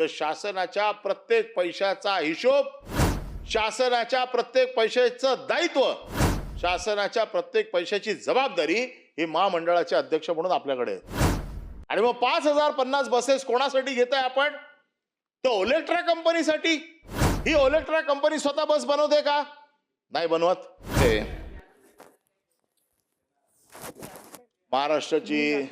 तर शासनाच्या प्रत्येक पैशाचा हिशोब, शासनाच्या प्रत्येक पैशाचं दायित्व, शासनाच्या प्रत्येक पैशाची जबाबदारी ही महामंडळाचे अध्यक्ष म्हणून आपल्याकडे आहे. आणि मग 5050 बसेस कोणासाठी घेताय आपण? तर ओलेक्ट्रा कंपनीसाठी. ही ओलेक्ट्रा कंपनी स्वतः बस बनवते का? नाही बनवत. ते महाराष्ट्राची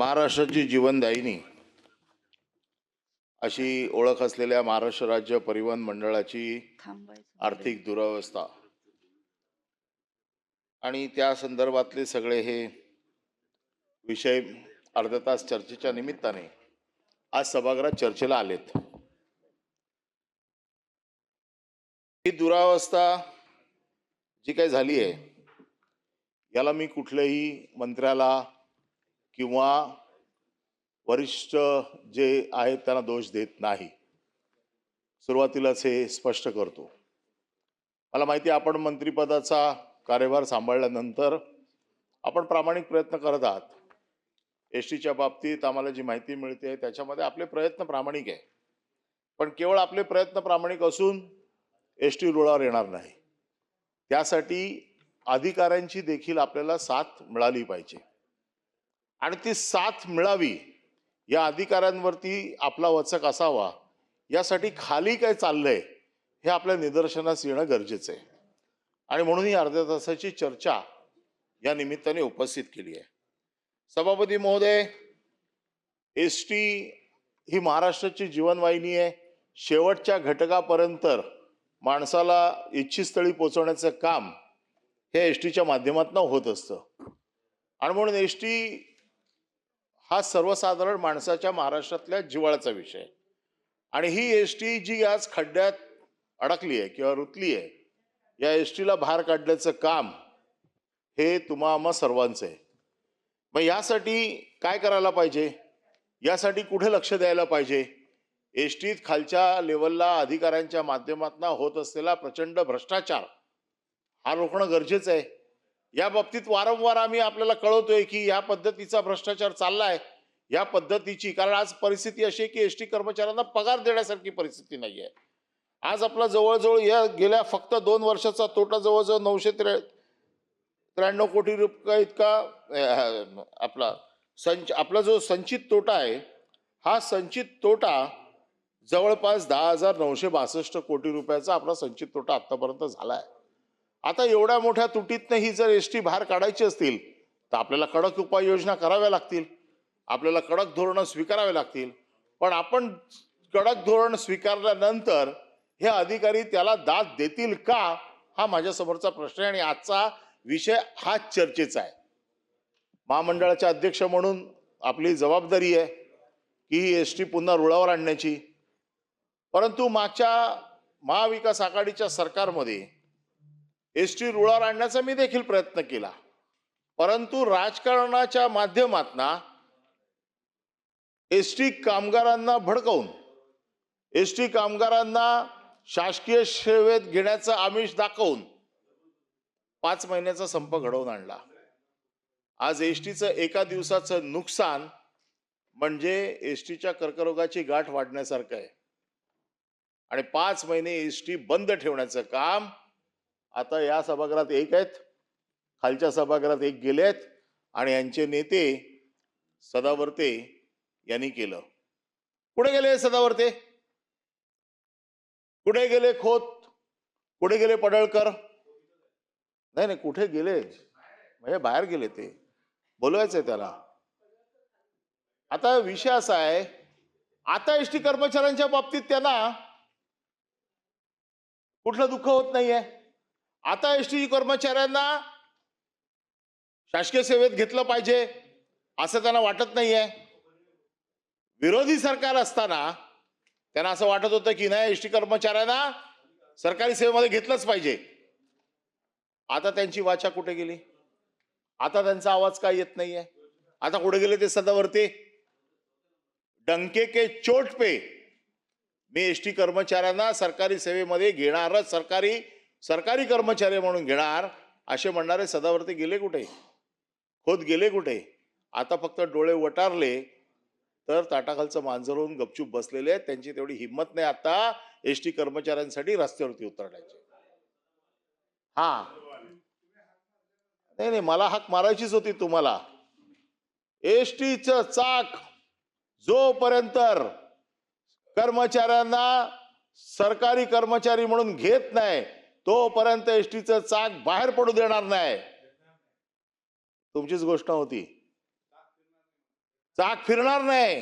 महाराष्ट्राची जीवनदायिनी अशी ओळख असलेल्या महाराष्ट्र राज्य परिवहन मंडळाची आर्थिक दुरावस्था आणि त्या संदर्भातले सगळे हे विषय अर्धा तास चर्चेच्या निमित्ताने आज सभागृहात चर्चेला आलेत. ही दुरावस्था जी काही झाली आहे याला मी कुठल्याही मंत्र्याला किंवा वरिष्ठ जे आहेत त्यांना दोष देत नाही. सुरुवातीलाच हे स्पष्ट करतो. मला माहिती आहे आपण मंत्रिपदाचा कार्यभार सांभाळल्यानंतर आपण प्रामाणिक प्रयत्न करत आहात. एसटीच्या बाबतीत आम्हाला जी माहिती मिळते त्याच्यामध्ये आपले प्रयत्न प्रामाणिक आहे. पण केवळ आपले प्रयत्न प्रामाणिक असून एसटी रुळावर येणार नाही. त्यासाठी अधिकाऱ्यांची देखील आपल्याला साथ मिळाली पाहिजे आणि ती साथ मिळावी, या अधिकाऱ्यांवरती आपला वचक असावा, यासाठी खाली काय चाललंय हे आपल्या निदर्शनास येणं गरजेचं आहे. आणि म्हणून ही अर्ध्या तासाची चर्चा या निमित्ताने उपस्थित केली आहे. सभापती महोदय, एसटी ही महाराष्ट्राची जीवनवाहिनी आहे. शेवटच्या घटकापर्यंत माणसाला इच्छित स्थळी पोहोचवण्याचं काम हे एसटीच्या माध्यमातून होत असतं. आणि म्हणून एसटी हा सर्वसाधारण माणसाच्या महाराष्ट्रातल्या जिव्हाळ्याचा विषय आहे. आणि ही एसटी जी आज खड्ड्यात अडकली आहे किंवा रुतली आहे, या एसटीला बाहेर काढण्याचं काम हे तुम्हा सर्वांचं आहे. मग यासाठी काय करायला पाहिजे, यासाठी कुठे लक्ष द्यायला पाहिजे? एसटीत खालच्या लेवलला अधिकाऱ्यांच्या माध्यमातून होत असलेला प्रचंड भ्रष्टाचार हा रोखणं गरजेचं आहे. या बाबतीत वारंवार आम्ही आपल्याला कळवतोय की या पद्धतीचा भ्रष्टाचार चाललाय, या पद्धतीची. कारण आज परिस्थिती अशी आहे की एसटी कर्मचाऱ्यांना पगार देण्यासारखी परिस्थिती नाही आहे. आज आपला जवळजवळ या गेल्या फक्त 2 वर्षाचा तोटा जवळजवळ 993 कोटी रुपये इतका आपला जो संचित तोटा आहे, हा संचित तोटा जवळपास 10,962 कोटी रुपयाचा आपला संचित तोटा आतापर्यंत झालाय. आता एवढ्या मोठ्या तुटीतनं ही जर एसटी बाहेर काढायची असतील तर आपल्याला कडक उपाययोजना कराव्या लागतील, आपल्याला कडक धोरणं स्वीकारावे लागतील. पण आपण कडक धोरण स्वीकारल्यानंतर हे अधिकारी त्याला दाद देतील का, हा माझ्यासमोरचा प्रश्न आहे. आणि आजचा विषय हा चर्चेचा आहे. महामंडळाचे अध्यक्ष म्हणून आपली जबाबदारी आहे की ही एसटी पुन्हा रुळावर आणण्याची. परंतु मागच्या महाविकास आघाडीच्या सरकारमध्ये एसटी रुळावर आणण्याचा मी देखील प्रयत्न केला. परंतु राजकारणाच्या माध्यमातून एसटी कामगारांना भडकवून, एसटी कामगारांना शासकीय सेवेत घेण्याचं आमिष दाखवून 5 महिन्याचा संप घडवून आणला. आज एसटीचं एका दिवसाचं नुकसान म्हणजे एसटीच्या कर्करोगाची गाठ वाढण्यासारखं आहे. आणि 5 महिने एसटी बंद ठेवण्याचं काम आता या सभागृहात एक आहेत, खालच्या सभागृहात एक गेलेत आणि यांचे नेते सदावर्ते यांनी केलं. कुठे गेले सदावर्ते? कुठे गेले खोत? कुठे गेले पडळकर? नाही, कुठे गेले? म्हणजे बाहेर गेले. ते बोलवायचंय त्याला. आता विषय असा आहे, आता एसटी कर्मचाऱ्यांच्या बाबतीत त्यांना कुठलं दुःख होत नाहीये. आता एसटी कर्मचाऱ्यांना शासकीय सेवेत घेतलं पाहिजे असं त्यांना वाटत नाहीये. विरोधी सरकार असताना त्यांना असं वाटत होतं की नाही, एसटी कर्मचाऱ्यांना सरकारी सेवेमध्ये घेतलंच पाहिजे. आता त्यांची वाचा कुठे गेली? आता त्यांचा आवाज काय येत नाहीये? आता कुठे गेले ते सदावर्ते? डंके के चोट पे मी एसटी कर्मचाऱ्यांना सरकारी सेवेमध्ये घेणारच, सरकारी कर्मचारी म्हणून घेणार असे म्हणणारे सदावर्ती गेले कुठे, खोत गेले कुठे? आता फक्त डोळे वटारले तर ताटाखालचं मांजर होऊन गपचूप बसलेले आहेत. त्यांची तेवढी हिंमत नाही आता एसटी कर्मचाऱ्यांसाठी रस्त्यावरती उतरण्याची. हा, नाही नाही, मला हाक मारायचीच होती तुम्हाला. एसटीचं चाक जोपर्यंत कर्मचाऱ्यांना सरकारी कर्मचारी म्हणून घेत नाही तोपर्यंत एसटीचं चाक बाहेर पडू देणार नाही. तुमचीच गोष्ट होती, चाक फिरणार नाही.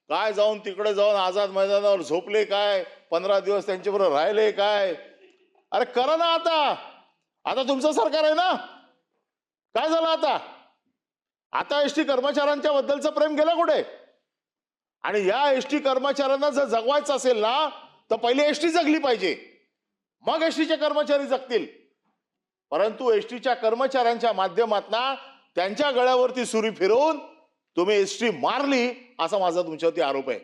काय जाऊन तिकडे जाऊन आझाद मैदानावर झोपले काय, 15 दिवस त्यांच्याबरोबर राहिले काय? अरे करा ना आता, आता तुमचं सरकार आहे ना. काय झालं आता? आता एसटी कर्मचाऱ्यांच्या बद्दलचं प्रेम गेलं कुठे? आणि या एसटी कर्मचाऱ्यांना जर जगवायचं असेल ना तर पहिले एसटी जगली पाहिजे, मग एसटीचे कर्मचारी जगतील. परंतु एसटीच्या कर्मचाऱ्यांच्या माध्यमातून त्यांच्या गळ्यावरती सुरी फिरवून तुम्ही एसटी मारली असा माझा तुमच्यावरती आरोप आहे.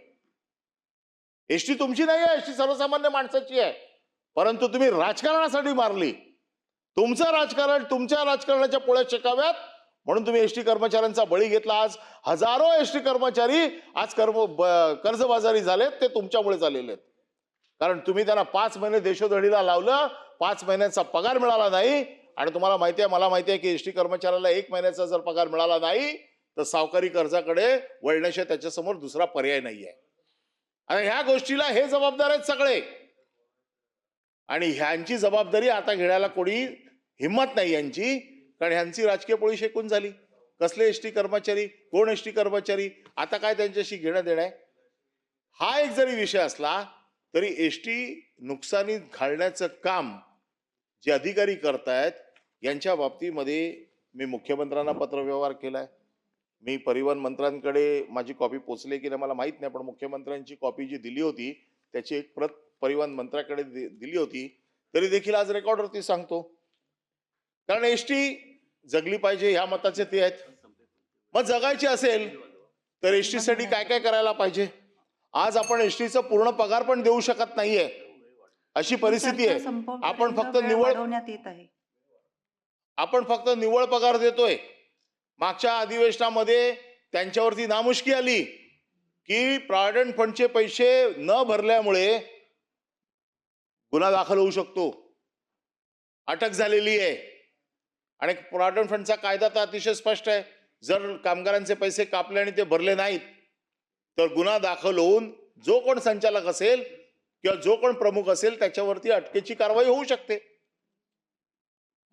एसटी तुमची नाही आहे, एसटी सर्वसामान्य माणसाची आहे. परंतु तुम्ही राजकारणासाठी मारली. तुमचं राजकारण तुमच्या राजकारणाच्या पोळ्या शेकाव्यात म्हणून तुम्ही एसटी कर्मचाऱ्यांचा बळी घेतला. आज हजारो एसटी कर्मचारी आज कर्जबाजारी झालेत, ते तुमच्यामुळे झालेले आहेत. कारण तुम्ही त्यांना 5 महिने देशोधडीला लावलं, 5 महिन्यांचा पगार मिळाला नाही. आणि तुम्हाला माहिती आहे, मला माहिती आहे की एसटी कर्मचाऱ्याला 1 महिन्याचा जर पगार मिळाला नाही तर सावकारी कर्जाकडे वळण्याशिवाय त्याच्यासमोर दुसरा पर्याय नाहीये. आणि ह्या गोष्टीला हे जबाबदार आहेत सगळे. आणि ह्यांची जबाबदारी आता घेण्याला कोणी हिंमत नाही यांची, कारण ह्यांची राजकीय पोळी शेकून झाली. कसले एसटी कर्मचारी, कोण एसटी कर्मचारी, आता काय त्यांच्याशी घेणं देणं आहे? हा एक जरी विषय असला तरी एसटी नुकसानीत घालण्याचं काम जे अधिकारी करतायत यांच्या बाबतीमध्ये मी मुख्यमंत्र्यांना पत्रव्यवहार केलाय. मी परिवहन मंत्र्यांकडे माझी कॉपी पोचली की नाही मला माहित नाही, पण मुख्यमंत्र्यांची कॉपी जी दिली होती त्याची एक प्रत परिवहन मंत्र्याकडे दिली होती. तरी देखील आज रेकॉर्डवरती सांगतो, कारण एसटी जगली पाहिजे ह्या मताचे ते आहेत. मग जगायची असेल तर एसटी साठी काय काय करायला पाहिजे? आज आपण एसटीचा पूर्ण पगार पण देऊ शकत नाहीये अशी परिस्थिती आहे. आपण फक्त निव्वळ पगार देतोय. मागच्या अधिवेशनामध्ये त्यांच्यावरती नामुष्की आली की प्रॉव्हिडंट फंडचे पैसे न भरल्यामुळे गुन्हा दाखल होऊ शकतो, अटक झालेली आहे. आणि प्रॉव्हिडंट फंडचा कायदा तर अतिशय स्पष्ट आहे, जर कामगारांचे पैसे कापले आणि ते भरले नाहीत तर गुन्हा दाखल होऊन जो कोण संचालक असेल किंवा जो कोण प्रमुख असेल त्याच्यावरती अटकेची कारवाई होऊ शकते.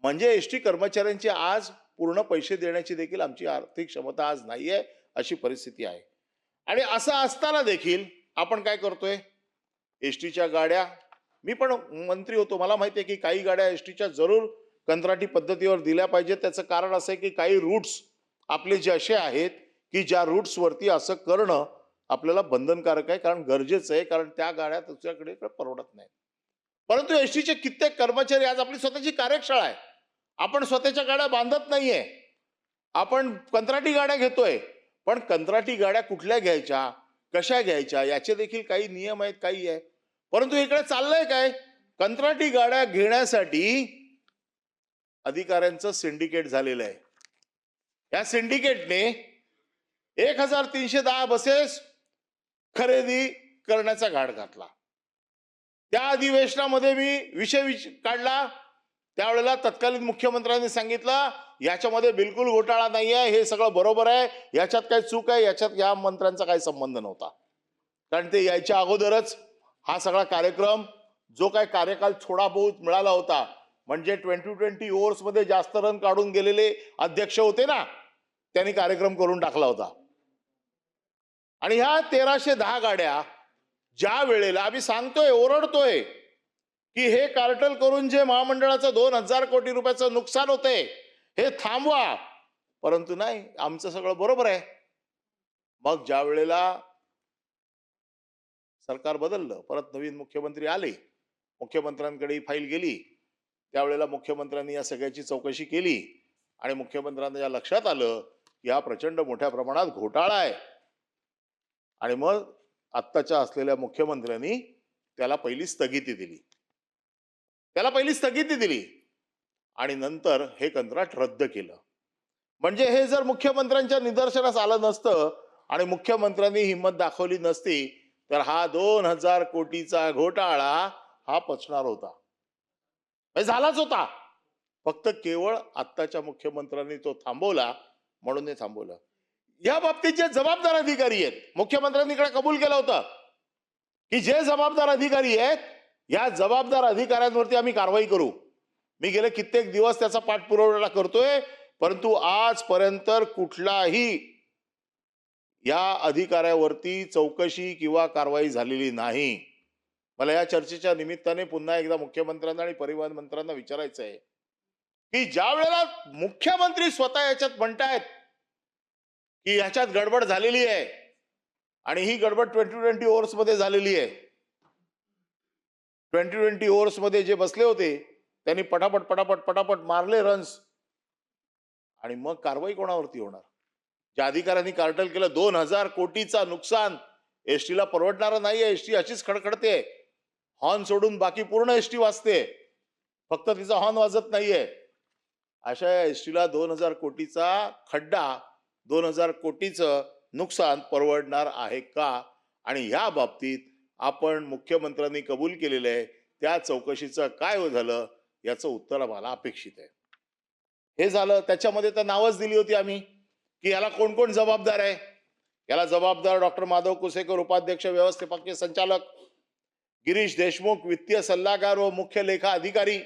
म्हणजे एसटी कर्मचाऱ्यांची आज पूर्ण पैसे देण्याची देखील आमची आर्थिक क्षमता आज नाहीये अशी परिस्थिती आहे. आणि असं असताना देखील आपण काय करतोय? एसटीच्या गाड्या, मी पण मंत्री होतो, मला माहिती आहे की काही गाड्या एसटीच्या जरूर कंत्राटी पद्धतीवर दिल्या पाहिजेत. त्याचं कारण असं आहे की काही रूट्स आपले जे असे आहेत की ज्या रूट्स वरती असं करणं आपल्याला बंधनकारक आहे, कारण गरजेचं आहे, कारण त्या गाड्या तुझ्याकडे परवडत नाही. परंतु एसटीचे कित्येक कर्मचारी, आज आपली स्वतःची कार्यशाळा आहे, आपण स्वतःच्या गाड्या बांधत नाहीये, आपण कंत्राटी गाड्या घेतोय. पण कंत्राटी गाड्या कुठल्या घ्यायच्या, कशा घ्यायच्या याचे देखील काही नियम आहेत, काही आहे. परंतु इकडे चाललंय काय? कंत्राटी गाड्या घेण्यासाठी अधिकाऱ्यांचं सिंडिकेट झालेलं आहे. या सिंडिकेटने 1310 बसेस खरेदी करण्याचा घाट घातला. त्या अधिवेशनामध्ये मी विषय काढला, त्यावेळेला तत्कालीन मुख्यमंत्र्यांनी सांगितलं याच्यामध्ये बिलकुल घोटाळा नाही आहे, हे सगळं बरोबर आहे, याच्यात काय चूक आहे, याच्यात या मंत्र्यांचा काही संबंध नव्हता. कारण ते यायच्या अगोदरच हा सगळा कार्यक्रम, जो काय कार्यकाल थोडा बहुत मिळाला होता, म्हणजे 2020 ओव्हर्स मध्ये जास्त रन काढून गेलेले अध्यक्ष होते ना, त्यांनी कार्यक्रम करून टाकला होता. आणि ह्या 1310 गाड्या ज्या वेळेला आम्ही सांगतोय, ओरडतोय की हे कार्टल करून जे महामंडळाचं 2000 कोटी रुपयाचं नुकसान होते हे थांबवा, परंतु नाही, आमचं सगळं बरोबर आहे. मग ज्या वेळेला सरकार बदललं, परत नवीन मुख्यमंत्री आले, मुख्यमंत्र्यांकडे ही फाईल गेली, त्यावेळेला मुख्यमंत्र्यांनी या सगळ्याची चौकशी केली आणि मुख्यमंत्र्यांना या लक्षात आलं की हा प्रचंड मोठ्या प्रमाणात घोटाळा आहे. आणि मग आत्ताच्या असलेल्या मुख्यमंत्र्यांनी त्याला पहिली स्थगिती दिली. त्याला पहिली स्थगिती दिली आणि नंतर हे कंत्राट रद्द केलं. म्हणजे हे जर मुख्यमंत्र्यांच्या निदर्शनास आलं नसतं आणि मुख्यमंत्र्यांनी हिंमत दाखवली नसती तर हा 2,000 कोटीचा घोटाळा हा पचणार होता. म्हणजे झालाच होता. फक्त केवळ आत्ताच्या मुख्यमंत्र्यांनी तो थांबवला म्हणून हे थांबवलं. या बाबतीत जे जबाबदार अधिकारी आहेत, मुख्यमंत्र्यांनी इकडे कबूल केलं होतं की जे जबाबदार अधिकारी आहेत या जबाबदार अधिकाऱ्यांवरती आम्ही कारवाई करू. मी गेले कित्येक दिवस त्याचा पाठपुरावा करतोय, परंतु आजपर्यंत कुठलाही या अधिकाऱ्यावरती चौकशी किंवा कारवाई झालेली नाही. मला या चर्चेच्या निमित्ताने पुन्हा एकदा मुख्यमंत्र्यांना आणि परिवहन मंत्र्यांना विचारायचं आहे की ज्या वेळेला मुख्यमंत्री स्वतः याच्यात म्हणतायत की याच्यात गडबड झालेली आहे आणि ही गडबड 2020 ओव्हर्स मध्ये झालेली आहे. 2020 ओव्हर्स मध्ये जे बसले होते त्यांनी पटापट पटापट पटापट मारले रन्स आणि मग कारवाई कोणावरती होणार? ज्या अधिकाऱ्यांनी कार्टल केलं 2,000 कोटीचा नुकसान एसटीला परवडणारं नाहीये. एसटी अशीच खडखडते, हॉर्न सोडून बाकी पूर्ण एसटी वाजते, फक्त तिचा हॉर्न वाजत नाहीये. अशा एसटीला 2,000 कोटीचा खड्डा, 2,000 कोटीचं नुकसान परवडणार आहे का? आणि या बाबतीत आपण मुख्यमंत्र्यांनी कबूल केलेलं आहे त्या चौकशीचं काय झालं याचं उत्तर आम्हाला अपेक्षित आहे. हे झालं. त्याच्यामध्ये तर नावच दिली होती आम्ही की याला कोण कोण जबाबदार आहे. याला जबाबदार डॉक्टर माधव कुसेकर उपाध्यक्ष व्यवस्थापकीय संचालक, गिरीश देशमुख वित्तीय सल्लागार व मुख्य लेखा अधिकारी,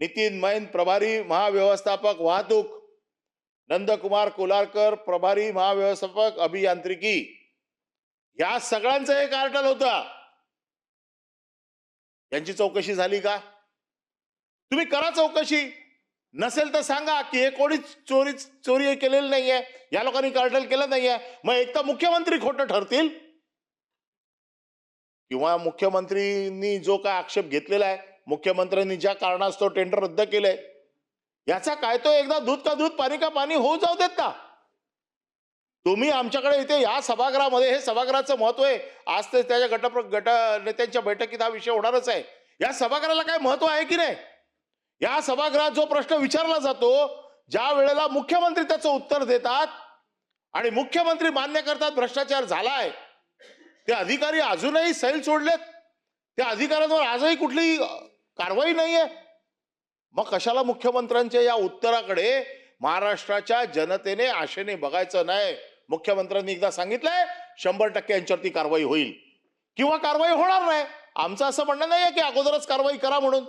नितीन मैन प्रभारी महाव्यवस्थापक वाहतूक, नंदकुमार कोलारकर प्रभारी महाव्यवस्थापक अभियांत्रिकी. या सगळ्यांचं एक कार्टल होता. यांची चौकशी झाली का? तुम्ही करा चौकशी. नसेल तर सांगा की हे कोणीच चोरी केलेली नाहीये, या लोकांनी कार्टल केलं नाहीये. मग एक तर मुख्यमंत्री खोटं ठरतील किंवा मुख्यमंत्रींनी जो काय आक्षेप घेतलेला आहे, मुख्यमंत्र्यांनी ज्या कारणास्तव टेंडर रद्द केलंय याचा काय तो एकदा दूध का दूध पाणी का पाणी होऊ जाऊ देत ना. तुम्ही आमच्याकडे इथे या सभागृहामध्ये, हे सभागृहाचं महत्व आहे. आज ते त्याच्या गट नेत्यांच्या बैठकीत हा विषय होणारच आहे. या सभागृहाला काय महत्व आहे की नाही? या सभागृहात जो प्रश्न विचारला जातो, ज्या वेळेला मुख्यमंत्री त्याचं उत्तर देतात आणि मुख्यमंत्री मान्य करतात भ्रष्टाचार झालाय, ते अधिकारी अजूनही सैल सोडलेत, त्या अधिकाऱ्यांवर आजही कुठली कारवाई नाहीये. मग कशाला मुख्यमंत्र्यांच्या या उत्तराकडे महाराष्ट्राच्या जनतेने आशेने बघायचं नाही? मुख्यमंत्र्यांनी एकदा सांगितलंय 100% यांच्यावरती कारवाई होईल किंवा कारवाई होणार नाही. आमचं असं म्हणणं नाहीये की अगोदरच कारवाई करा म्हणून.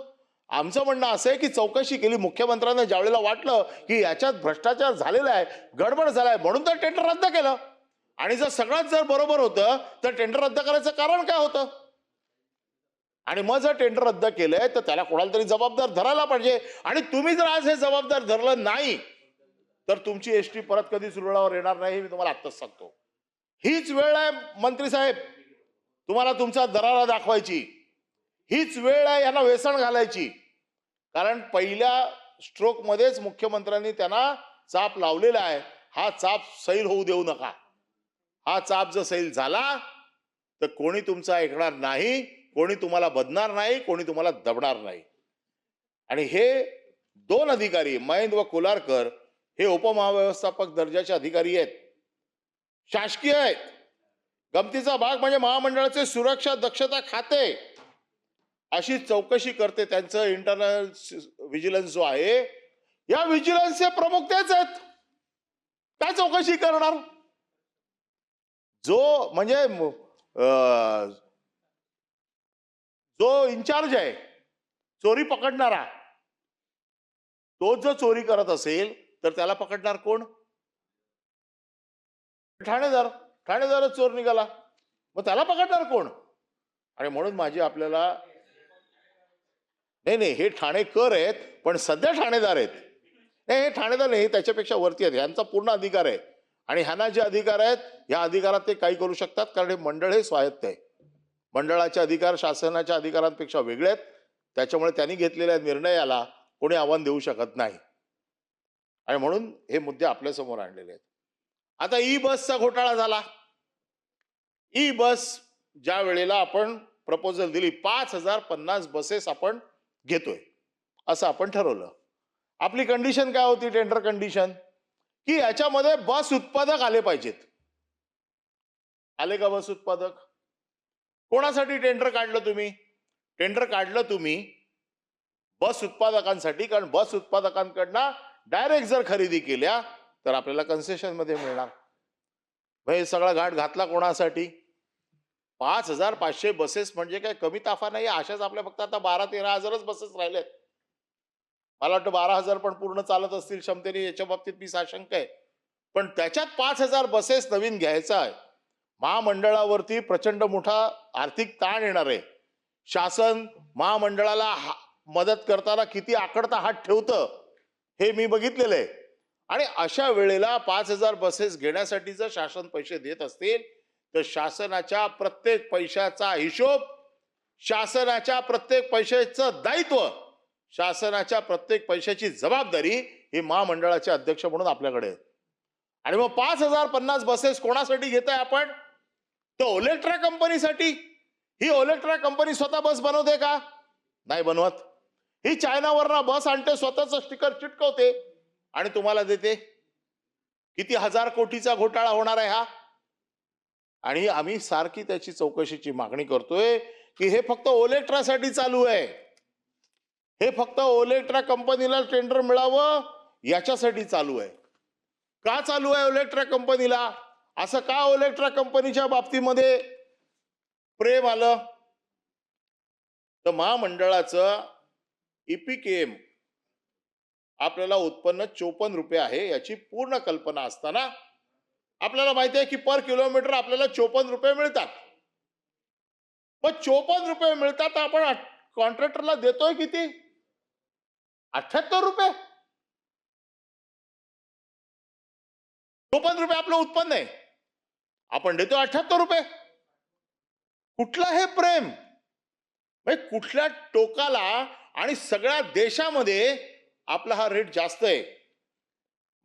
आमचं म्हणणं असं आहे की चौकशी केली. मुख्यमंत्र्यांना ज्यावेळेला वाटलं की याच्यात भ्रष्टाचार झालेला आहे, गडबड झालाय, म्हणून तर टेंडर रद्द केलं. आणि जर सगळंच जर बरोबर होतं तर टेंडर रद्द करायचं कारण काय होतं? आणि मग जर टेंडर रद्द केलंय तर त्याला कोणाला तरी जबाबदार धरायला पाहिजे. आणि तुम्ही जर आज हे जबाबदार धरलं नाही तर तुमची एसटी परत कधीच रुळावर येणार नाही, मी तुम्हाला आत्ताच सांगतो. हीच वेळ आहे मंत्री साहेब तुम्हाला तुमचा दरारा दाखवायची. हीच वेळ आहे यांना वेसण घालायची. कारण पहिल्या स्ट्रोक मध्येच मुख्यमंत्र्यांनी त्यांना चाप लावलेला आहे. हा चाप सैल होऊ देऊ नका. हा चाप जर सैल झाला तर कोणी तुमचं ऐकणार नाही, कोणी तुम्हाला बदणार नाही, कोणी तुम्हाला दबणार नाही. आणि हे 2 अधिकारी मैंद व कोलारकर हे उपमहाव्यवस्थापक दर्जाचे अधिकारी आहेत, शासकीय आहेत. गमतीचा भाग म्हणजे महामंडळाचे सुरक्षा दक्षता खाते अशी चौकशी करते. त्यांचं इंटरनल व्हिजिलन्स जो आहे, या व्हिजिलन्सचे प्रमुख तेच आहेत. काय चौकशी करणार? जो म्हणजे जो इन्चार्ज आहे चोरी पकडणारा, तो जर चोरी करत असेल तर त्याला पकडणार कोण? ठाणेदार. ठाणेदारच चोर निघाला, मग त्याला पकडणार कोण? आणि म्हणून माझी आपल्याला नाही, हे ठाणेकर आहेत पण सध्या ठाणेदार आहेत. नाही, हे ठाणेदार नाही, त्याच्यापेक्षा वरती आहेत. यांचा पूर्ण अधिकार आहे. आणि ह्यांना जे अधिकार आहेत या अधिकारात ते काही करू शकतात, कारण हे मंडळ हे स्वायत्त आहे. मंडळाचे अधिकार शासनाच्या अधिकारांपेक्षा वेगळे आहेत. त्याच्यामुळे त्यांनी घेतलेल्या निर्णयाला कोणी आव्हान देऊ शकत नाही. आणि म्हणून हे मुद्दे आपल्या समोर आणलेले आहेत. आता ई बसचा घोटाळा झाला. ई बस ज्या वेळेला आपण प्रपोजल दिली 5,050 बसेस आपण घेतोय असं आपण ठरवलं. आपली कंडिशन काय होती, टेंडर कंडिशन, की याच्यामध्ये बस उत्पादक आले पाहिजेत. आले का बस उत्पादक? कोणासाठी टेंडर काढलं तुम्ही? टेंडर काढलं तुम्ही बस उत्पादकांसाठी, कारण बस उत्पादकांकडनं डायरेक्ट जर खरेदी केल्या तर आपल्याला कन्सेशन मध्ये मिळणार. हे सगळा घाट घातला कोणासाठी? 5,500 बसेस म्हणजे काय कमी ताफा नाही. अशाच आपल्या फक्त आता 12-13 हजारच बसेस राहिलेत. मला वाटतं 12,000 पण पूर्ण चालत असतील क्षमतेने, याच्या बाबतीत मी साशंक आहे. पण त्याच्यात 5,000 बसेस नवीन घ्यायचा आहे. महामंडळावरती प्रचंड मोठा आर्थिक ताण येणार आहे. शासन महामंडळाला मदत करताना किती आकडता हात ठेवतं हे मी बघितलेलं आहे. आणि अशा वेळेला 5,000 बसेस घेण्यासाठी जर शासन पैसे देत असतील तर शासनाच्या प्रत्येक पैशाचा हिशोब, शासनाच्या प्रत्येक पैशाचं दायित्व, शासनाच्या प्रत्येक पैशाची जबाबदारी ही महामंडळाचे अध्यक्ष म्हणून आपल्याकडे आहे. आणि मग 5,050 बसेस कोणासाठी घेताय आपण? तर ओलेक्ट्रा कंपनीसाठी. ही ओलेक्ट्रा कंपनी स्वतः बस बनवते का? नाही बनवत. ही चायनावरनं बस आणते, स्वतःच स्टिकर चिटकवते आणि तुम्हाला देते. किती 1,000 कोटीचा घोटाळा होणार आहे हा. आणि आम्ही सारखी त्याची चौकशीची मागणी करतोय की हे फक्त ओलेक्ट्रासाठी चालू आहे. हे फक्त ओलेक्ट्रा कंपनीला टेंडर मिळावं याच्यासाठी चालू आहे. का चालू आहे ओलेक्ट्रा कंपनीला? असं का ओलेक्ट्रा कंपनीच्या बाबतीमध्ये प्रेम आलं? तर महामंडळाचं EPKM आपल्याला उत्पन्न 54 रुपये आहे याची पूर्ण कल्पना असताना आपल्याला माहिती आहे की पर किलोमीटर आपल्याला 54 रुपये मिळतात. मग 54 रुपये मिळतात, आपण कॉन्ट्रॅक्टरला देतोय किती? 78 रुपये. 54 रुपये आपलं उत्पन्न आहे, आपण देतो 78 रुपये. कुठलं हे प्रेम? कुठल्या टोकाला? आणि सगळ्या देशामध्ये आपला हा रेट जास्त आहे.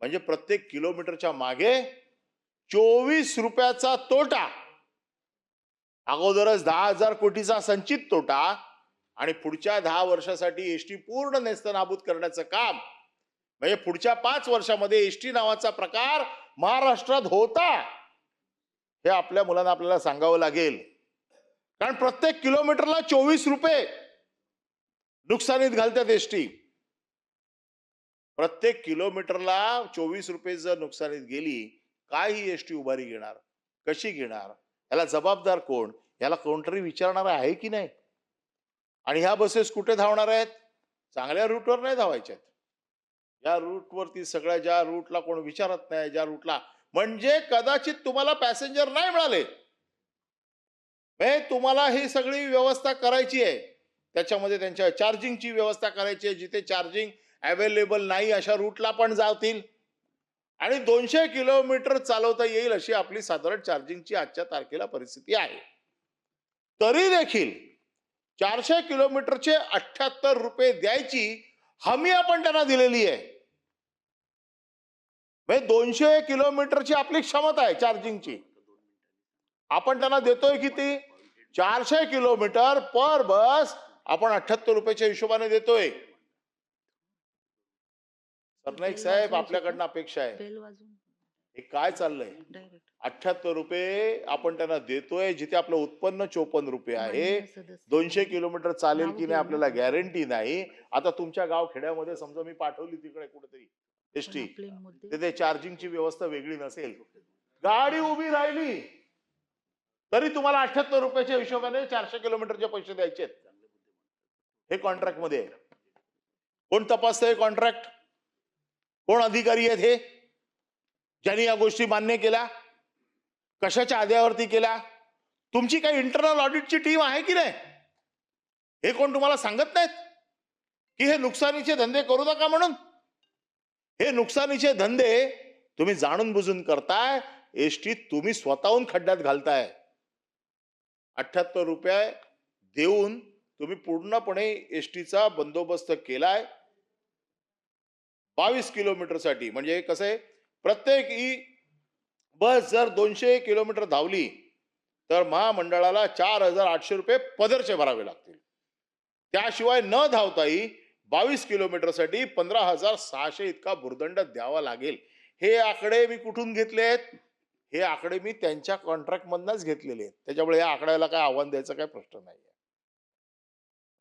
म्हणजे प्रत्येक किलोमीटरच्या मागे 24 रुपयाचा तोटा. अगोदरच 10,000 कोटीचा संचित तोटा आणि पुढच्या 10 वर्षासाठी एसटी पूर्ण नेस्तनाबूत करण्याचं काम. म्हणजे पुढच्या 5 वर्षामध्ये एसटी नावाचा प्रकार महाराष्ट्रात होता हे आपल्या मुलांना आपल्याला सांगावं लागेल. कारण प्रत्येक किलोमीटरला 24 रुपये नुकसानीत घालतात एसटी. प्रत्येक किलोमीटरला 24 रुपये जर नुकसानीत गेली, काय ही एसटी उभारी घेणार? कशी घेणार? याला जबाबदार कोण? याला कोणतरी विचारणार आहे की नाही? आणि ह्या बसेस कुठे धावणार आहेत? चांगल्या रूटवर नाही धावायच्यात. या रूटवरती सगळ्या, ज्या रूटला कोण विचारत नाही, ज्या रूटला म्हणजे कदाचित तुम्हाला पॅसेंजर नाही मिळाले, तुम्हाला ही सगळी व्यवस्था करायची आहे. त्याच्यामध्ये त्यांच्या चार्जिंगची व्यवस्था करायची आहे. जिथे चार्जिंग अवेलेबल नाही अशा रूटला पण जातील. आणि 200 किलोमीटर चालवता येईल अशी आपली साधारण चार्जिंगची आजच्या तारखेला परिस्थिती आहे. तरी देखील 400 किलोमीटरचे 78 रुपये द्यायची हमी आपण त्यांना दिलेली आहे. 200 किलोमीटरची आपली क्षमता आहे चार्जिंगची. आपण त्यांना देतोय किती? 400 किलोमीटर पर बस आपण 78 रुपयाच्या हिशोबाने देतोय. सरनाईक साहेब, आपल्याकडनं अपेक्षा आहे. हे काय चाललंय? 78 रुपये आपण त्यांना देतोय जिथे आपलं उत्पन्न 54 रुपये आहे. 200 किलोमीटर चालेल की नाही आपल्याला गॅरंटी नाही. आता तुमच्या गाव खेड्यामध्ये समजा मी पाठवली तिकडे कुठेतरी एसटी, तिथे चार्जिंगची व्यवस्था वेगळी नसेल, गाडी उभी राहिली तरी तुम्हाला 78 रुपयाच्या हिशोबाने 400 किलोमीटरचे पैसे द्यायचे. हे कॉन्ट्रॅक्ट मध्ये आहे. कोण तपासतंय कॉन्ट्रॅक्ट? कोण अधिकारी आहेत हे ज्यांनी या गोष्टी मान्य केल्या? कशाच्या आधारावरती केल्या? तुमची काही इंटरनल ऑडिटची टीम आहे की नाही? हे कोण तुम्हाला सांगत नाहीत की हे नुकसानीचे धंदे करू नका म्हणून? हे नुकसानीचे धंदे तुम्ही जाणून बुजून करताय. एसटी तुम्ही स्वतःहून खड्ड्यात घालताय. 78 रुपये देऊन तुम्ही पूर्णपणे एसटीचा बंदोबस्त केलाय 22 किलोमीटर साठी. म्हणजे कसं आहे, प्रत्येक बस जर 200 किलोमीटर धावली तर महामंडळाला 4,800 रुपये पदरचे भरावे लागतील. त्याशिवाय न धावताही 22 किलोमीटरसाठी 15,600 इतका भुर्दंड द्यावा लागेल. हे आकडे मी कुठून घेतलेत? हे आकडे मी त्यांच्या कॉन्ट्रॅक्ट मधनच घेतलेले आहेत. त्याच्यामुळे या आकड्याला काय आव्हान द्यायचा काय प्रश्न नाही.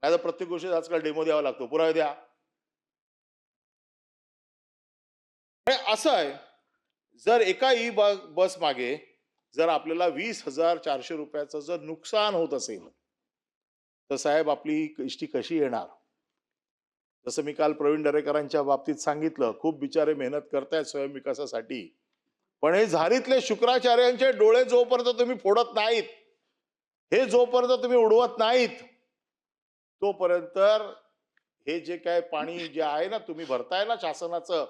नाही तर प्रत्येक गोष्टीत आजकाल डेमो द्यावा लागतो, पुरावे द्या. असं आहे, जर एका बस मागे जर आपल्याला 20,400 रुपयाचं जर नुकसान होत असेल तर साहेब आपली इष्टी कशी येणार? जसं मी काल प्रवीण दरेकरांच्या बाबतीत सांगितलं, खूप बिचारे मेहनत करतायत स्वयंविकासासाठी, पण हे झारीतले शुक्राचार्यांचे डोळे जोपर्यंत तुम्ही फोडत नाहीत, हे जोपर्यंत तुम्ही उडवत नाहीत, तोपर्यंत हे जे काय पाणी जे आहे ना तुम्ही भरताय ना शासनाचं,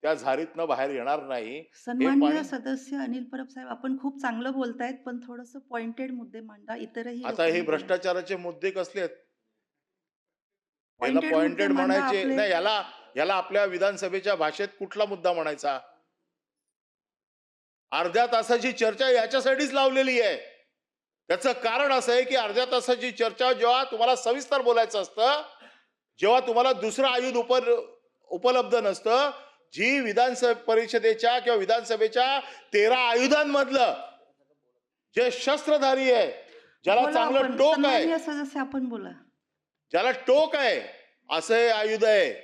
त्या झारीतनं बाहेर येणार नाही. सन्माननीय सदस्य अनिल परब साहेब, आपण खूप चांगलं बोलतायत, पण थोडंसं पॉइंटेड मुद्दे मांडा. इतरही आता हे लोकांनी बोला. भ्रष्टाचाराचे मुद्दे कसले आहेत? याला Pointed पॉइंटेड मुद्दे मांडा म्हणायचे आपले. नाही, याला आपल्या विधानसभेच्या भाषेत कुठला मुद्दा म्हणायचा? अर्ध्या तासाची चर्चा याच्यासाठीच लावलेली आहे. त्याचं कारण असं आहे की अर्ध्या तासाची चर्चा जेव्हा तुम्हाला सविस्तर बोलायचं असतं, जेव्हा तुम्हाला दुसरं आयुध उपलब्ध नसतं, जी परिषदेच्या किंवा विधानसभेच्या 13 आयुधांमधलं जे शस्त्रधारी आहे, ज्याला बोला चांगलं आपण. टोक आहे, सन्माननीय सदस्य आपण बोला. ज्याला टोक आहे, असं हे आयुध आहे.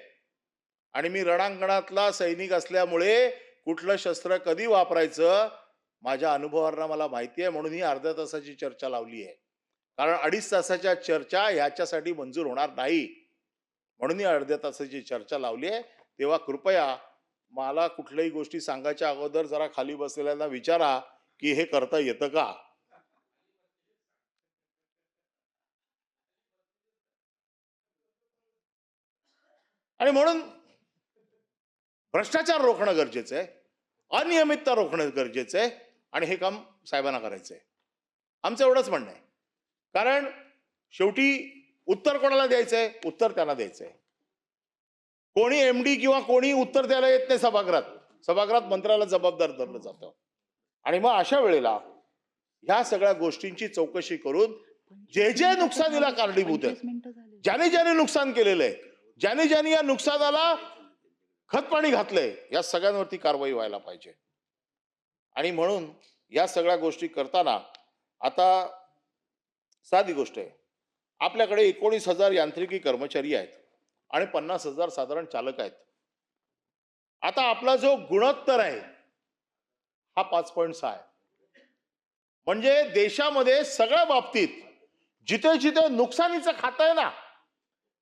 आणि मी रणांगणातला सैनिक असल्यामुळे कुठलं शस्त्र कधी वापरायचं माझ्या अनुभवावरनं मला माहिती आहे, म्हणून ही अर्ध्या तासाची चर्चा लावली आहे. कारण 2.5 तासाच्या चर्चा ह्याच्यासाठी मंजूर होणार नाही, म्हणून ही अर्ध्या तासाची चर्चा लावली आहे. तेव्हा कृपया मला कुठल्याही गोष्टी सांगायच्या अगोदर जरा खाली बसलेल्यांना विचारा की हे करता येतं का. आणि म्हणून भ्रष्टाचार रोखणं गरजेचं आहे, अनियमितता रोखणं गरजेचं आहे, आणि हे काम साहेबांना करायचं आहे. आमचं एवढंच म्हणणं आहे. कारण शेवटी उत्तर कोणाला द्यायचंय? उत्तर त्यांना द्यायचंय. कोणी एमडी किंवा कोणी उत्तर द्यायला येत नाही सभागृहात मंत्र्याला जबाबदार धरलं जातं. आणि मग अशा वेळेला ह्या सगळ्या गोष्टींची चौकशी करून जे नुकसानीला कारणीभूत आहे, ज्याने नुकसान केलेलं आहे, ज्याने या नुकसानाला खतपाणी घातलंय, या सगळ्यांवरती कारवाई व्हायला पाहिजे. आणि म्हणून या सगळ्या गोष्टी करताना आता साधी गोष्ट आहे, आपल्याकडे 19,000 यांत्रिकी कर्मचारी आहेत आणि 50,000 साधारण चालक आहेत. आता आपला जो गुणोत्तर आहे हा 5.6 आहे. म्हणजे देशामध्ये सगळ्या बाबतीत जिथे जिथे नुकसानीचं खातं आहे ना,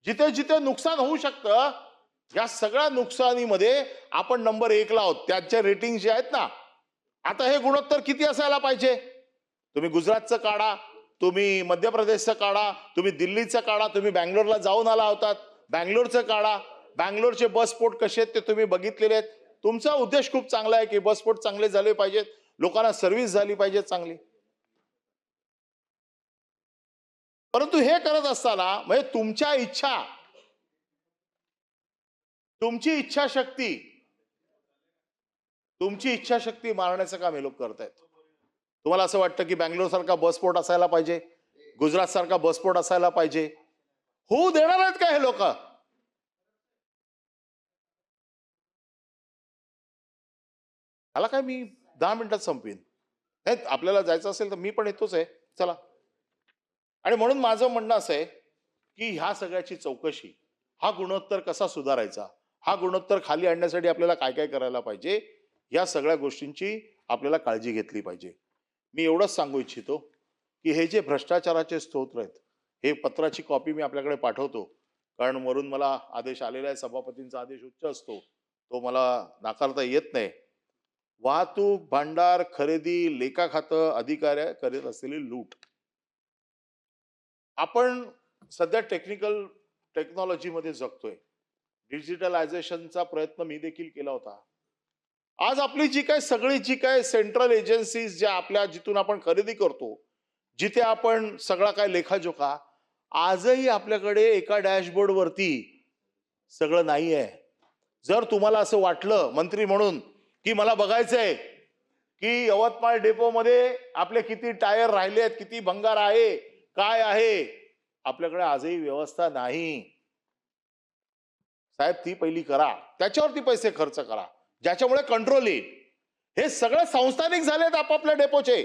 जिथे जिथे नुकसान होऊ शकतं, या सगळ्या नुकसानीमध्ये आपण नंबर 1 ला आहोत. त्यांचे रेटिंग जे आहेत ना, आता हे गुणोत्तर किती असायला पाहिजे? तुम्ही गुजरातचं काढा, तुम्ही मध्य प्रदेशचं काढा, तुम्ही दिल्लीचं काढा, तुम्ही बँगलोरला जाऊन आला होतात, बँगलोरचं काढा, बँगलोरचे बस स्फोट कसे आहेत ते तुम्ही बघितलेले आहेत. तुमचा उद्देश खूप चांगला आहे की बस स्फोट चांगले झाले पाहिजेत, लोकांना सर्व्हिस झाली पाहिजे चांगली. परंतु हे करत असताना म्हणजे तुमची इच्छाशक्ती मारण्याचं काम हे लोक करतायत. तुम्हाला असं वाटतं की बँगलोर सारखा बसस्फोट असायला पाहिजे, गुजरात सारखा बसस्फोट असायला पाहिजे, होऊ देणार आहेत का हे लोक? मला काय, मी 10 मिनिटात संपवीन. आपल्याला जायचं असेल तर मी पण येतोच आहे, चला. आणि म्हणून माझं म्हणणं असं आहे की ह्या सगळ्याची चौकशी, हा गुणोत्तर कसा सुधारायचा, हा गुणोत्तर खाली आणण्यासाठी आपल्याला काय काय करायला पाहिजे, या सगळ्या गोष्टींची आपल्याला काळजी घेतली पाहिजे. मी एवढंच सांगू इच्छितो की हे जे भ्रष्टाचाराचे स्तोत्र आहेत, हे पत्राची कॉपी मी आपल्याकडे पाठवतो, कारण वरून मला आदेश आलेला आहे, सभापतींचा आदेश उच्च असतो, तो मला नाकारता येत नाही. वाहतूक, भांडार, खरेदी, लेखा खातं अधिकारी करीत असलेली लूट. आपण सध्या टेक्नॉलॉजीमध्ये जगतोय. डिजिटलायझेशनचा प्रयत्न मी देखील केला होता. आज आपली जी काय सेंट्रल एजन्सीज ज्या आपल्या जिथून आपण खरेदी करतो, जिथे आपण सगळा काय लेखाजोखा, आजही आपल्याकडे एका डॅशबोर्ड वरती सगळं नाही आहे. जर तुम्हाला असं वाटलं मंत्री म्हणून की मला बघायचंय की यवतमाळ डेपोमध्ये आपले किती टायर राहिलेत, किती भंगार आहे, काय आहे, आपल्याकडे आजही व्यवस्था नाही. साहेब ती पहिली करा, त्याच्यावरती पैसे खर्च करा, ज्याच्यामुळे कंट्रोल येईल. हे सगळे संस्थानिक झालेत आपापल्या डेपोचे.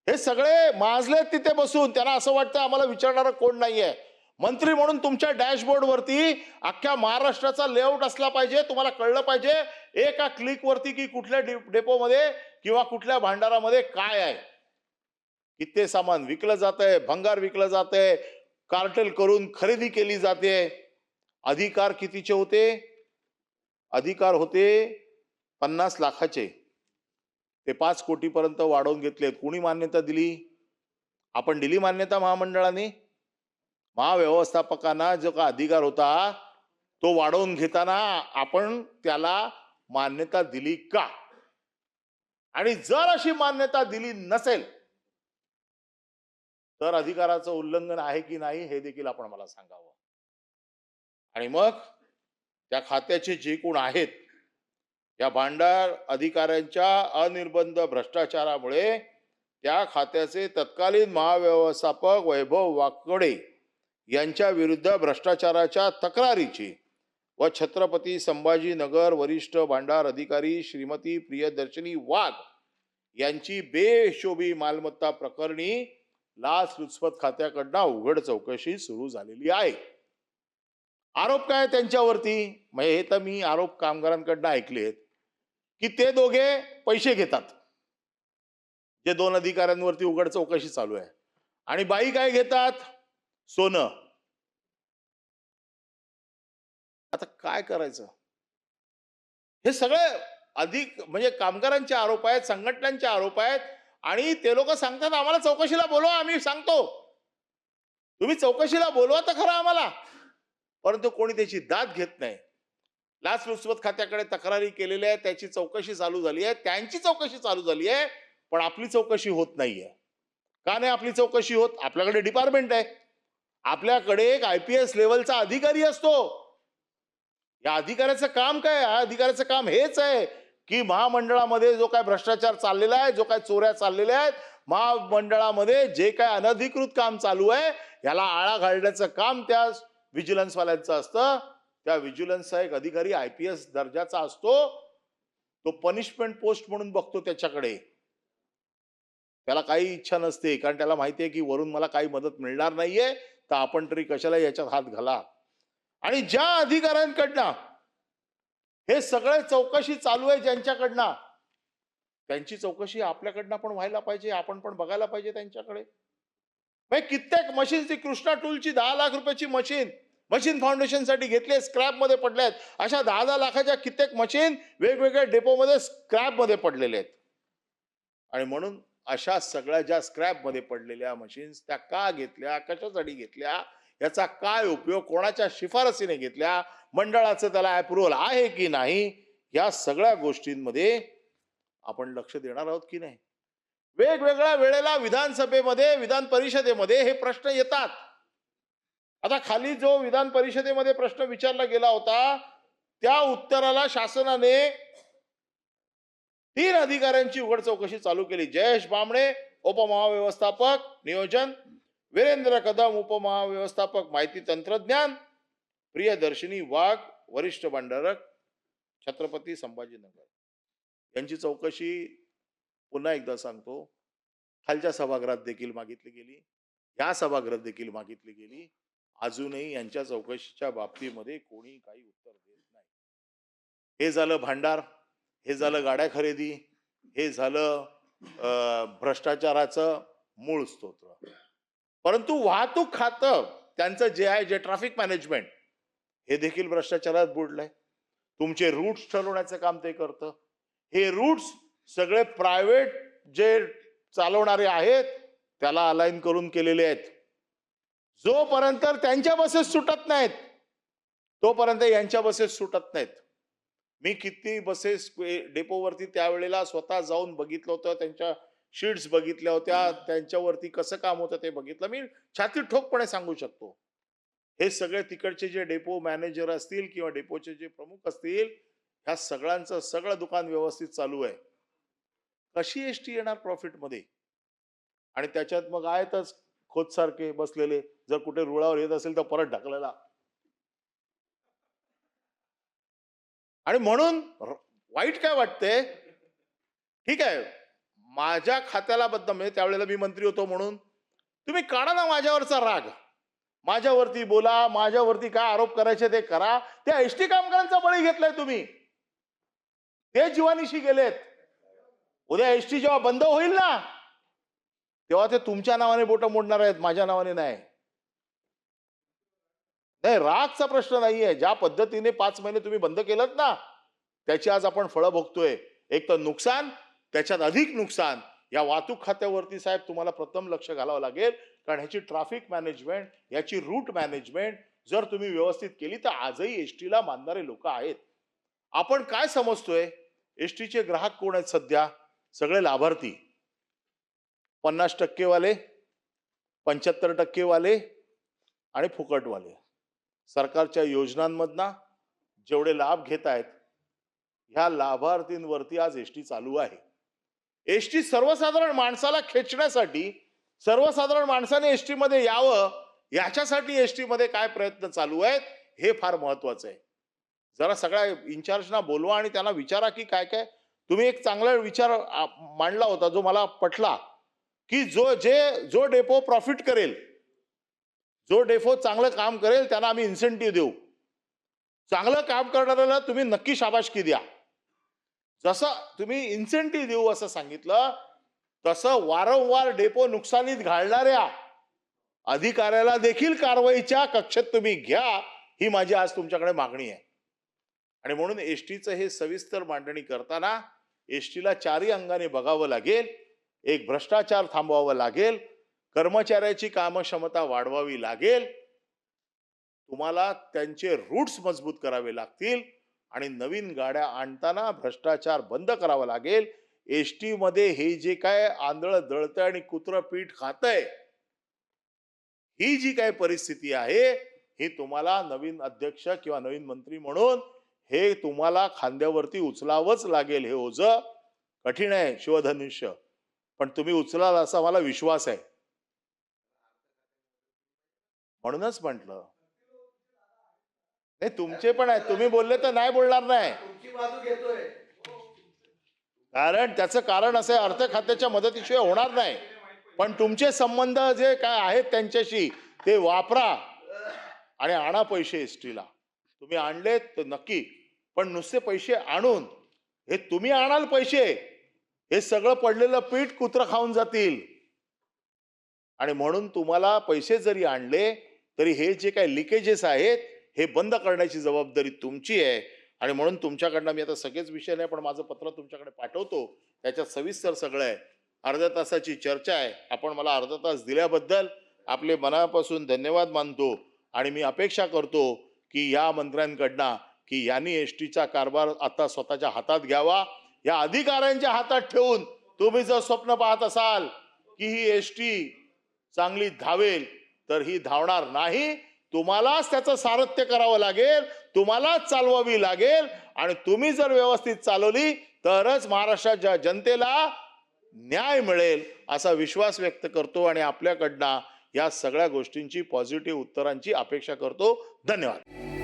हे सगळे माजलेत तिथे बसून. त्यांना असं वाटतं आम्हाला विचारणारं कोण नाहीये. मंत्री म्हणून तुमच्या डॅशबोर्ड वरती अख्ख्या महाराष्ट्राचा लेआउट असला पाहिजे. तुम्हाला कळलं पाहिजे एका क्लिक वरती की कुठल्या डेपोमध्ये किंवा कुठल्या भांडारामध्ये काय आहे, किती सामान विकलं जातंय, भंगार विकलं जातंय, कार्टेल करून खरेदी केली जाते. अधिकार कितीचे होते? अधिकार होते 50 लाखाचे. ते 5 कोटीपर्यंत वाढवून घेतलेत. कोणी मान्यता दिली? आपण दिली मान्यता महामंडळाने. महाव्यवस्थापकांना जो का अधिकार होता तो वाढवून घेताना आपण त्याला मान्यता दिली का? आणि जर अशी मान्यता दिली नसेल तर अधिकाराचं उल्लंघन आहे की नाही हे देखील आपण मला सांगावं. आणि मग त्या खात्याचे जे कोण आहेत या भांडार अधिकाऱ्यांच्या अनिर्बंध भ्रष्टाचारामुळे त्या खात्याचे तत्कालीन महाव्यवस्थापक वैभव वाकडे यांच्या विरुद्ध भ्रष्टाचाराच्या तक्रारीची व छत्रपती संभाजीनगर वरिष्ठ भांडार अधिकारी श्रीमती प्रियदर्शनी वाघ यांची बेहिशोबी मालमत्ता प्रकरणी लाचलुचपत खात्याकडनं उघड चौकशी सुरू झालेली आहे. आरोप काय त्यांच्यावरती? म्हणजे हे तर मी आरोप कामगारांकडनं ऐकलेत की ते दोघे पैसे घेतात. जे 2 अधिकाऱ्यांवरती उघड चौकशी चालू आहे. आणि बाई काय घेतात? सोनं. आता काय करायचं? हे सगळे अधिक म्हणजे कामगारांचे आरोप आहेत, संघटनांचे आरोप आहेत. आणि ते लोक सांगतात आम्हाला चौकशीला बोलवा, आम्ही सांगतो. तुम्ही चौकशीला बोलवा तर खरं आम्हाला, परंतु कोणी त्याची दाद घेत नाही. लाचलुचपत खात्याकडे तक्रारी केलेल्या आहेत, त्याची चौकशी चालू झाली आहे, त्यांची चौकशी चालू झाली आहे, पण आपली चौकशी होत नाहीये. का नाही आपली चौकशी होत? आपल्याकडे डिपार्टमेंट आहे, आपल्याकडे एक IPS लेवलचा अधिकारी असतो. या अधिकाऱ्याचं काम काय? या अधिकाऱ्याचं काम हेच आहे की महामंडळामध्ये जो काय भ्रष्टाचार चाललेला आहे, जो काय चोऱ्या चाललेल्या आहेत, महामंडळामध्ये जे काय अनधिकृत काम चालू आहे याला आळा घालण्याचं काम त्या व्हिजिलन्स वाल्यांचं असतं. त्या व्हिजिलन्सचा एक अधिकारी IPS दर्जाचा असतो. तो पनिशमेंट पोस्ट म्हणून बघतो त्याच्याकडे. त्याला काही इच्छा नसते, कारण त्याला माहितीये की वरून मला काही मदत मिळणार नाहीये, तर आपण तरी कशाला याच्यात हात घाला. आणि ज्या अधिकाऱ्यांकडनं हे सगळे चौकशी चालू आहे ज्यांच्याकडनं, त्यांची चौकशी आपल्याकडनं पण व्हायला पाहिजे. आपण पण बघायला पाहिजे त्यांच्याकडे. कित्येक मशीनची कृष्णा टूलची 10 लाख रुपयाची मशीन फाउंडेशनसाठी घेतली, स्क्रॅप मध्ये पडल्यात. अशा 10 लाखाच्या कित्येक मशीन वेगवेगळ्या डेपोमध्ये स्क्रॅप मध्ये पडलेल्या आहेत. आणि म्हणून अशा सगळ्या ज्या स्क्रॅप मध्ये पडलेल्या मशीन्स त्या का घेतल्या, कशासाठी घेतल्या, याचा काय उपयोग, कोणाच्या शिफारसीने घेतल्या, मंडळाचं त्याला अप्रुव्हल आहे की नाही, या सगळ्या गोष्टींमध्ये आपण लक्ष देणार आहोत की नाही. वेगवेगळ्या वेळेला विधानसभेमध्ये, विधान परिषदेमध्ये हे प्रश्न येतात. आता खाली जो विधान परिषदेमध्ये प्रश्न विचारला गेला होता त्या उत्तराला शासनाने 3 अधिकाऱ्यांची उघड चौकशी चालू केली. जयेश बामणे उपमहाव्यवस्थापक नियोजन, वीरेंद्र कदम उपमहाव्यवस्थापक माहिती तंत्रज्ञान, प्रियदर्शनी वाघ वरिष्ठ भांडारक छत्रपती संभाजीनगर यांची चौकशी पुन्हा एकदा सांगतो खालच्या सभागृहात देखील मागितली गेली, या सभागृहात देखील मागितली गेली. अजूनही यांच्या चौकशीच्या बाबतीमध्ये कोणी काही उत्तर देत नाही. हे झालं भांडार, हे झालं गाड्या खरेदी, हे झालं भ्रष्टाचाराचं मूळ स्तोत्र. परंतु वाहतूक खातं त्यांचं जे आहे, जे ट्रॅफिक मॅनेजमेंट, हे देखील भ्रष्टाचारात बुडलंय. तुमचे रूट्स ठरवण्याचं काम ते करतं. हे रूट्स सगळे प्रायव्हेट जे चालवणारे आहेत त्याला अलाइन करून केलेले आहेत. जोपर्यंत त्यांच्या बसेस सुटत नाहीत तोपर्यंत यांच्या बसेस सुटत नाहीत. मी किती बसेस डेपोवरती त्यावेळेला स्वतः जाऊन बघितलं होतं, त्यांच्या शीट्स बघितल्या होत्या, त्यांच्यावरती कसं काम होतं ते बघितलं. मी छाती ठोकपणे सांगू शकतो हे सगळे तिकडचे जे डेपो मॅनेजर असतील किंवा डेपोचे जे प्रमुख असतील ह्या सगळ्यांचं सगळं दुकान व्यवस्थित चालू आहे. कशी एसटी येणार प्रॉफिटमध्ये? आणि त्याच्यात मग आहेतच खोतसारखे बसलेले, जर कुठे रुळावर येत असेल तर परत ढकलायला. आणि म्हणून वाईट काय वाटतंय, ठीक आहे, माझ्या खात्याला बदनाम आहे, त्यावेळेला मी मंत्री होतो म्हणून तुम्ही काढा ना माझ्यावरचा राग, माझ्यावरती बोला, माझ्यावरती काय आरोप करायचे ते करा. त्या एसटी कामगारांचा बळी घेतलाय तुम्ही, ते जीवानिशी गेलेत. उद्या एसटी जेव्हा बंद होईल ना, तेव्हा ते तुमच्या नावाने बोटं मोडणार आहेत, माझ्या नावाने नाही. नाही, रागचा प्रश्न नाहीये. ज्या पद्धतीने 5 महिने तुम्ही बंद केलं ना, त्याची आज आपण फळं भोगतोय. एक तर नुकसान, त्याच्यात अधिक नुकसान. या वाहतूक खात्यावरती साहेब तुम्हाला प्रथम लक्ष घालावं लागेल, कारण ह्याची ट्रॅफिक मॅनेजमेंट, याची रूट मॅनेजमेंट जर तुम्ही व्यवस्थित केली तर आजही एसटीला मानणारे लोक आहेत. आपण काय समजतोय, एसटीचे ग्राहक कोण आहेत सध्या? सगळे लाभार्थी, 50% वाले, 75% वाले आणि फुकटवाले. सरकारच्या योजनांमधना जेवढे लाभ घेत आहेत, ह्या लाभार्थींवरती आज एसटी चालू आहे. एसटी सर्वसाधारण माणसाला खेचण्यासाठी, सर्वसाधारण माणसाने एसटी मध्ये यावं याच्यासाठी एसटी मध्ये काय प्रयत्न चालू आहेत हे फार महत्वाचं आहे. जरा सगळ्या इन्चार्जना बोलवा आणि त्यांना विचारा की काय काय. तुम्ही एक चांगला विचार मांडला होता जो मला पटला, की जो डेपो प्रॉफिट करेल, जो डेपो चांगलं काम करेल त्यांना आम्ही इन्सेंटिव्ह देऊ. चांगलं काम करणाऱ्याला तुम्ही नक्की शाबासकी द्या. जसं तुम्ही इन्सेंटिव्ह देऊ असं सांगितलं, तसं वारंवार डेपो नुकसानीत घालणाऱ्या अधिकाऱ्याला देखील कारवाईच्या कक्षेत तुम्ही घ्या, ही माझी आज तुमच्याकडे मागणी आहे. आणि म्हणून एसटीचं हे सविस्तर मांडणी करताना एसटीला चारही अंगाने बघावं लागेल. एक, भ्रष्टाचार थांबवावं लागेल, कर्मचाऱ्याची कामक्षमता वाढवावी लागेल, तुम्हाला त्यांचे रूट्स मजबूत करावे लागतील आणि नवीन गाड्या आणताना भ्रष्टाचार बंद करावा लागेल. एसटी मध्ये हे जे काय आंधळ दळतंय आणि कुत्रं पीठ खातंय, ही जी काय परिस्थिती आहे, ही तुम्हाला नवीन अध्यक्ष किंवा नवीन मंत्री म्हणून हे तुम्हाला खांद्यावरती उचलावंच लागेल. हे ओझं कठीण आहे, शिवधनुष्य, पण तुम्ही उचलाल असा मला विश्वास आहे. म्हणूनच म्हटलं, नाही तुमचे पण आहे, तुम्ही बोलले तर नाही बोलणार नाही. कारण त्याचं कारण असं आहे, अर्थ खात्याच्या मदतीशिवाय होणार नाही. पण तुमचे संबंध जे काय आहेत त्यांच्याशी ते वापरा आणि आणा पैसे एसटीला. तुम्ही आणलेत तर नक्की, पण नुसते पैसे आणून हे तुम्ही आणाल पैसे, हे सगळं पडलेलं पीठ कुत्रं खाऊन जातील. आणि म्हणून तुम्हाला पैसे जरी आणले तरी हे जे काही लिकेजेस आहेत हे बंद करण्याची जबाबदारी तुमची आहे. आणि म्हणून तुमच्याकडनं मी आता सगळेच विषय नाही पण माझं पत्र तुमच्याकडे पाठवतो, त्याच्यात सविस्तर सगळं आहे. अर्ध्या तासाची चर्चा आहे. आपण मला अर्धा तास दिल्याबद्दल आपले मनापासून धन्यवाद मानतो आणि मी अपेक्षा करतो की या मंत्र्यांकडनं की यांनी एसटीचा कारभार आता स्वतःच्या हातात घ्यावा. या अधिकाऱ्यांच्या हातात ठेवून तुम्ही जर स्वप्न पाहत असाल की ही एसटी चांगली धावेल, तर ही धावणार नाही. तुम्हालाच त्याचं सारथ्य करावं लागेल, तुम्हालाच चालवावी लागेल. आणि तुम्ही जर व्यवस्थित चालवली तरच महाराष्ट्राच्या जनतेला न्याय मिळेल असा विश्वास व्यक्त करतो आणि आपल्याकडनं या सगळ्या गोष्टींची पॉझिटिव्ह उत्तरांची अपेक्षा करतो. धन्यवाद.